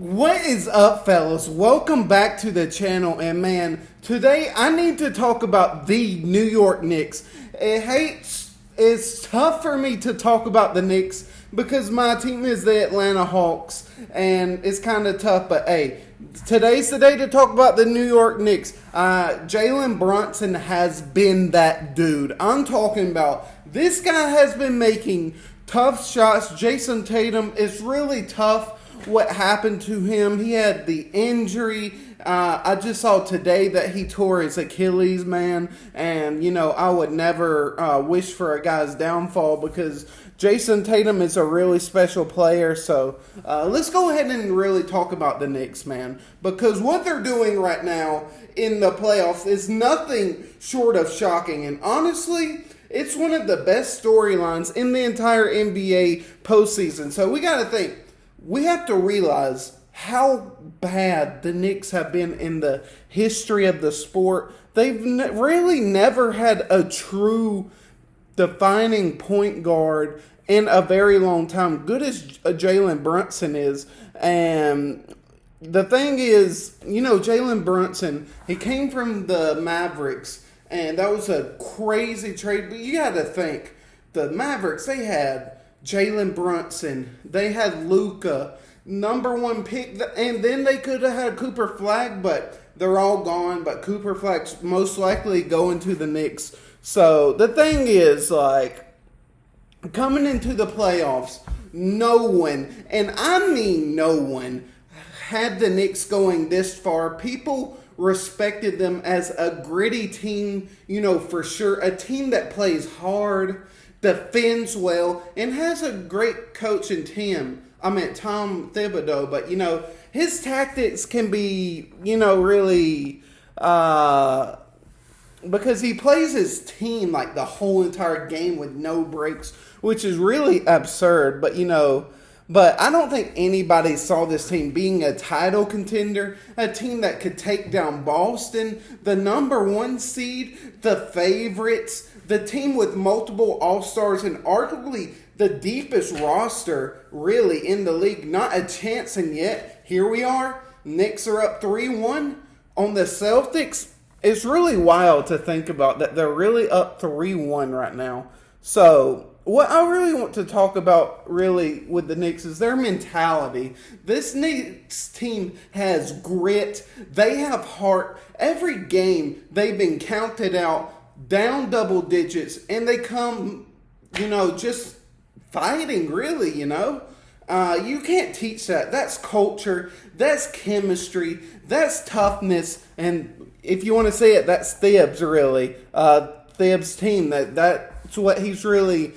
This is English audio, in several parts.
What is up, fellas? Welcome back to the channel. And man, today I need to talk about the New York Knicks. It's tough for me to talk about the Knicks because my team is the Atlanta Hawks, and it's kind of tough. But hey, today's the day to talk about the New York Knicks. Jalen Brunson has been that dude. I'm talking about this guy has been making tough shots. Jason Tatum is really tough. What happened to him? He had the injury. I just saw today that he tore his Achilles, man. And, I would never wish for a guy's downfall because Jason Tatum is a really special player. So let's go ahead and really talk about the Knicks, man. Because what they're doing right now in the playoffs is nothing short of shocking. And honestly, it's one of the best storylines in the entire NBA postseason. So we got to think. We have to realize how bad the Knicks have been in the history of the sport. They've really never had a true defining point guard in a very long time, good as Jalen Brunson is. And the thing is, Jalen Brunson, he came from the Mavericks, and that was a crazy trade. But you got to think, the Mavericks, they had Jalen Brunson, they had Luka, number one pick, and then they could have had Cooper Flag, but they're all gone. But Cooper Flag's most likely going to the Knicks. So the thing is, coming into the playoffs, no one, and I mean no one, had the Knicks going this far. People respected them as a gritty team, for sure, a team that plays hard, defends well, and has a great coach in Tom Thibodeau. But, his tactics can be, really, because he plays his team like the whole entire game with no breaks, which is really absurd. But I don't think anybody saw this team being a title contender, a team that could take down Boston, the number one seed, the favorites, the team with multiple All-Stars, and arguably the deepest roster really in the league. Not a chance, and yet here we are. Knicks are up 3-1 on the Celtics. It's really wild to think about that they're really up 3-1 right now. So what I really want to talk about really with the Knicks is their mentality. This Knicks team has grit. They have heart. Every game they've been counted out, down double digits, and they come, just fighting, really, You can't teach that. That's culture. That's chemistry. That's toughness. And if you want to say it, that's Thibs, really. Thibs' team. That's what he's really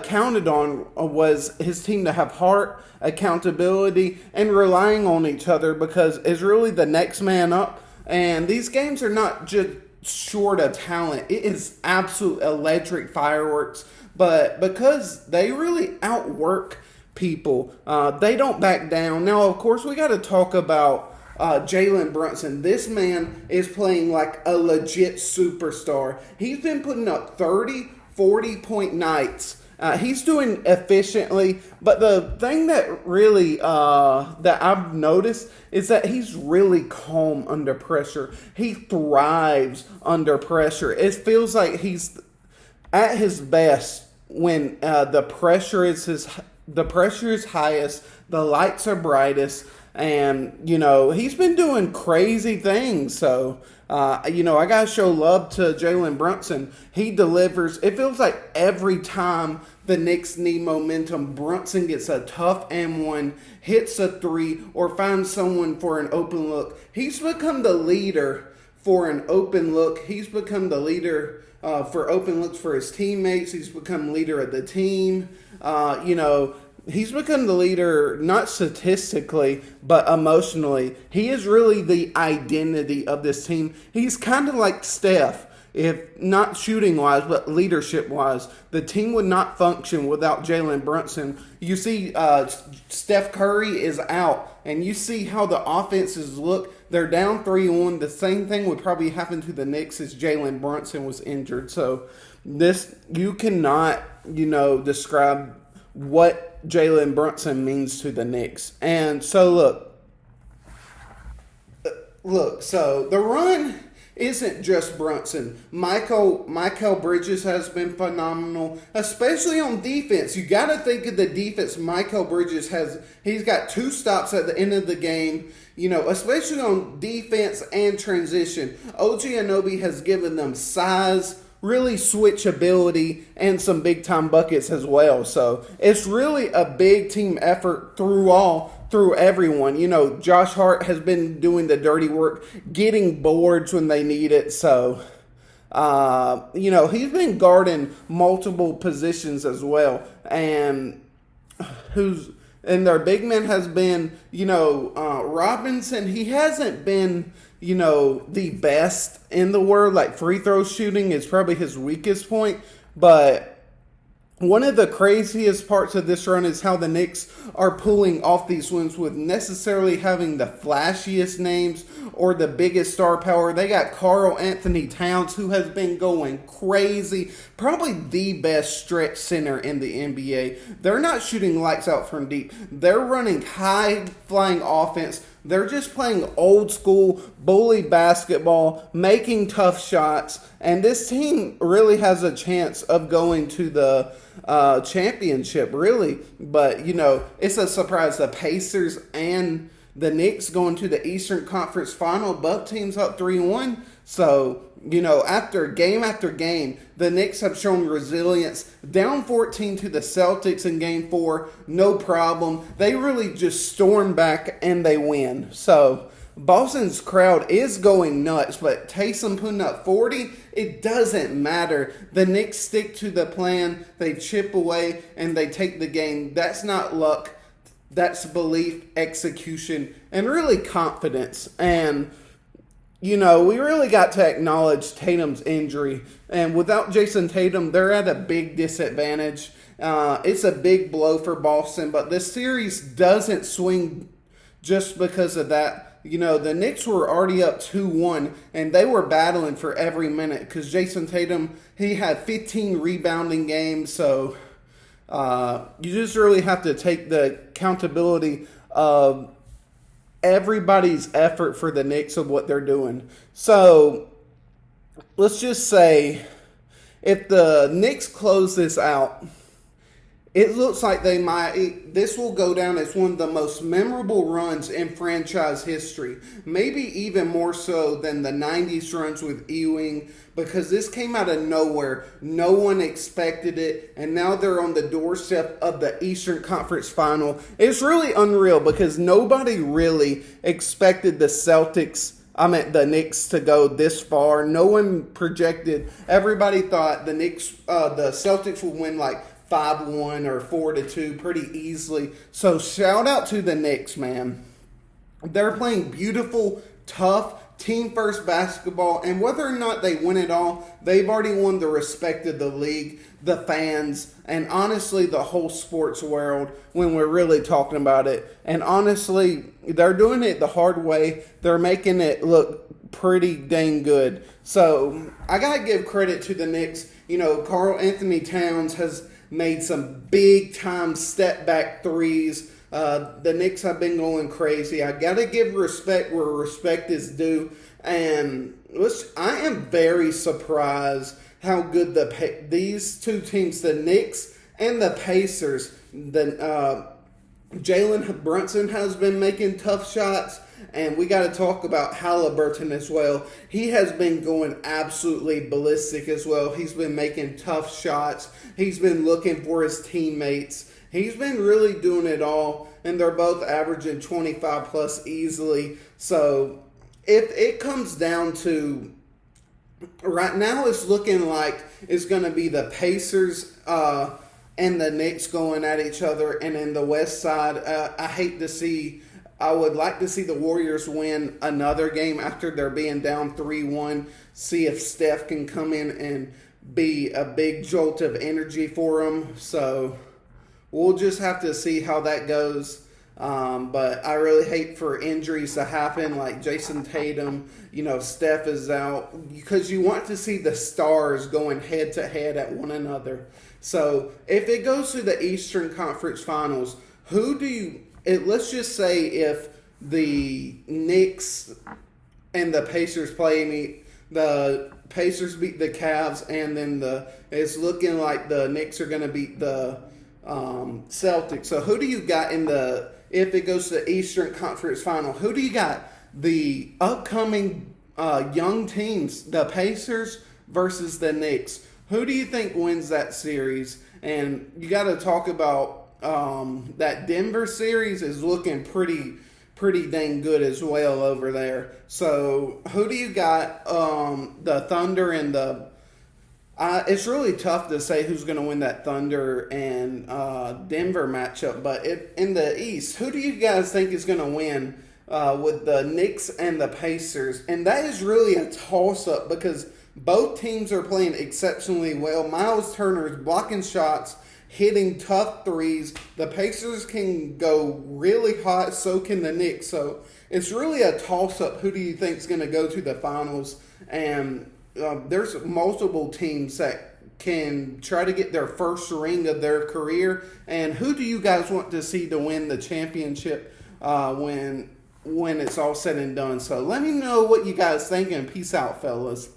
counted on, was his team to have heart, accountability, and relying on each other because it's really the next man up. And these games are not just short of talent. It is absolute electric fireworks. But because they really outwork people, they don't back down. Now, of course, we got to talk about Jalen Brunson. This man is playing like a legit superstar. He's been putting up 30, 40-point nights. He's doing efficiently, but the thing that really that I've noticed is that he's really calm under pressure. He thrives under pressure. It feels like he's at his best when the pressure is highest, the lights are brightest, and he's been doing crazy things. So I gotta show love to Jalen Brunson. He delivers. It feels like every time the Knicks need momentum, Brunson gets a tough M1, hits a three, or finds someone for an open look. He's become the leader for an open look. He's become the leader for open looks for his teammates. He's become leader of the team. He's become the leader, not statistically, but emotionally. He is really the identity of this team. He's kind of like Steph, if not shooting-wise, but leadership-wise. The team would not function without Jalen Brunson. You see Steph Curry is out, and you see how the offenses look. They're down 3-1. The same thing would probably happen to the Knicks as Jalen Brunson was injured. So you cannot, describe what Jalen Brunson means to the Knicks. And so look, look, so the run isn't just Brunson. Michael Bridges has been phenomenal, especially on defense. You got to think of the defense. Michael Bridges he's got 2 stops at the end of the game. Especially on defense and transition. OG Anunoby has given them size, really switchability, and some big time buckets as well. So it's really a big team effort through everyone. Josh Hart has been doing the dirty work, getting boards when they need it. So, he's been guarding multiple positions as well. And their big man has been, Robinson. He hasn't been, the best in the world. Like free throw shooting is probably his weakest point. But one of the craziest parts of this run is how the Knicks are pulling off these wins with necessarily having the flashiest names or the biggest star power. They got Karl Anthony Towns, who has been going crazy. Probably the best stretch center in the NBA. They're not shooting lights out from deep. They're running high-flying offense. They're just playing old school bully basketball, making tough shots, and this team really has a chance of going to the championship, really. But, it's a surprise. The Pacers and the Knicks going to the Eastern Conference Final. Both teams up 3-1. So, after game, the Knicks have shown resilience. Down 14 to the Celtics in Game 4, no problem. They really just storm back and they win. So, Boston's crowd is going nuts, but Taysom putting up 40, it doesn't matter. The Knicks stick to the plan, they chip away, and they take the game. That's not luck. That's belief, execution, and really confidence. And we really got to acknowledge Tatum's injury. And without Jason Tatum, they're at a big disadvantage. It's a big blow for Boston, but this series doesn't swing just because of that. The Knicks were already up 2-1, and they were battling for every minute because Jason Tatum, he had 15 rebounding games. So you just really have to take the accountability of everybody's effort for the Knicks of what they're doing. So let's just say if the Knicks close this out, it looks like this will go down as one of the most memorable runs in franchise history. Maybe even more so than the 90s runs with Ewing, because this came out of nowhere. No one expected it, and now they're on the doorstep of the Eastern Conference Final. It's really unreal because nobody really expected the Knicks to go this far. No one projected. Everybody thought the Celtics would win like 5-1 or 4-2 pretty easily. So shout out to the Knicks, man. They're playing beautiful, tough, team-first basketball. And whether or not they win it all, they've already won the respect of the league, the fans, and honestly the whole sports world when we're really talking about it. And honestly, they're doing it the hard way. They're making it look pretty dang good. So I got to give credit to the Knicks. Karl Anthony Towns has made some big-time step-back threes. The Knicks have been going crazy. I got to give respect where respect is due. And I am very surprised how good these two teams, the Knicks and the Pacers, Jalen Brunson has been making tough shots. And we got to talk about Halliburton as well. He has been going absolutely ballistic as well. He's been making tough shots. He's been looking for his teammates. He's been really doing it all. And they're both averaging 25 plus easily. So if it comes down to right now, it's looking like it's going to be the Pacers and the Knicks going at each other. And in the West side, I would like to see the Warriors win another game after they're being down 3-1. See if Steph can come in and be a big jolt of energy for them. So we'll just have to see how that goes. But I really hate for injuries to happen like Jason Tatum. Steph is out because you want to see the stars going head to head at one another. So if it goes to the Eastern Conference Finals, let's just say if the Knicks and the Pacers the Pacers beat the Cavs, and then it's looking like the Knicks are going to beat the Celtics. So who do you got if it goes to the Eastern Conference Final? Who do you got? The upcoming young teams, the Pacers versus the Knicks. Who do you think wins that series? And you got to talk about that Denver series is looking pretty dang good as well over there. So who do you got? The Thunder and the. It's really tough to say who's going to win that Thunder and Denver matchup. But in the East, who do you guys think is going to win with the Knicks and the Pacers? And that is really a toss-up because both teams are playing exceptionally well. Miles Turner is blocking shots, hitting tough threes. The Pacers can go really hot, so can the Knicks. So it's really a toss-up. Who do you think is going to go to the finals? And there's multiple teams that can try to get their first ring of their career. And who do you guys want to see to win the championship when it's all said and done? So let me know what you guys think, and peace out, fellas.